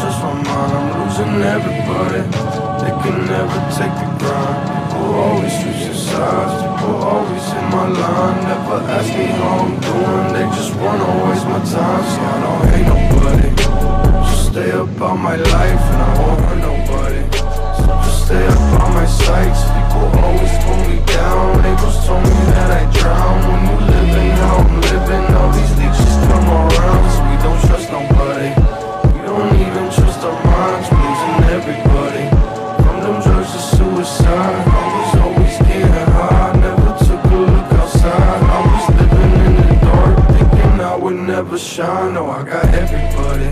trust my mind, I'm losing everybody. They can never take the grind. People always switching sides, people always in my line. Never ask me how I'm doing, they just wanna waste my time. See, I don't hate nobody, just stay about my life and I won't hurt nobody. So just stay up on my sights. People always pull me down, neighbors told me that I drown. When you living how I'm living, all these leeches come around. So we don't trust nobody, we don't even trust our minds. We're losing everybody, from them drugs to suicide. I was always getting high, never took a look outside. I was living in the dark, thinking I would never shine. No, I got everybody,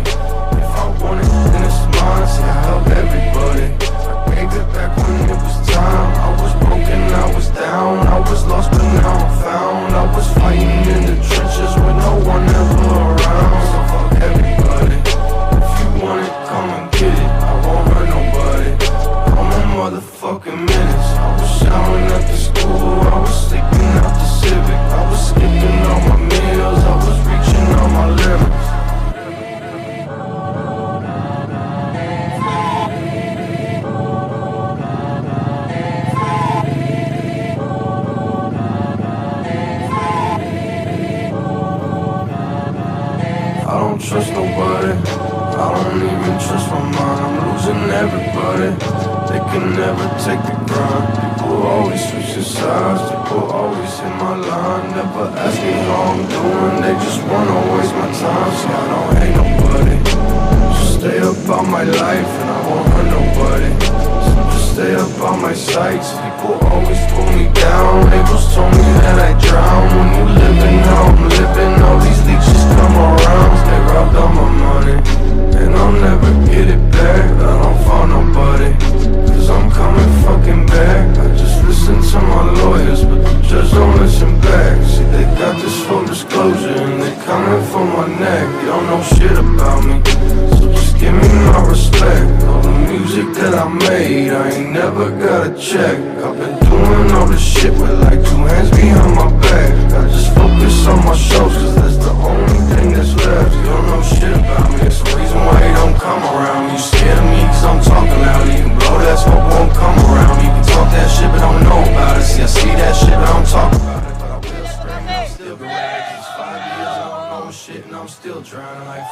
if I want it, then it's mine. See, I help everybody, I gave it back when it was time. I was broken, I was down, I was lost but now I'm found. I was fighting in the trenches with no one ever around. So fuck everybody, if you want it, come and get it. I won't hurt nobody, I'm a motherfucking menace. I was showering at the school, I was sleeping out the Civic. I was skipping all my meals, I was reaching all my limits. I don't trust nobody, I don't even trust my mind. I'm losing everybody, they can never take the grind. People always switching sides, people always in my line. Never ask me how I'm doing, they just wanna waste my time. See, I don't hate nobody, just stay about my life and I won't hurt nobody. So just stay up on my sights. People always pull me down, neighbors told me that I drown. When you living how I'm living, all these leeches come around. They robbed all my money, and I'll never get it back. I don't find nobody, cause I'm coming fucking back. I just listen to my lawyers, but the judge don't listen back. See, they got this full disclosure, and they coming for my neck. They don't know shit about me, so just give me my respect. All the music that I made, I ain't never got a check. I've been doing all this shit with like 2 hands behind my back. I just focus on my shows, cause that's the only thing that's left. You don't know shit about me, it's the reason why you don't come around me. You scared of me cause I'm talking loud. You can blow that smoke, won't come around. You can talk that shit but don't know about it. See, I see that shit but I don't talk about it. But I will scream, I'm still relaxed. It's 5 years, I don't know shit and I'm still trying like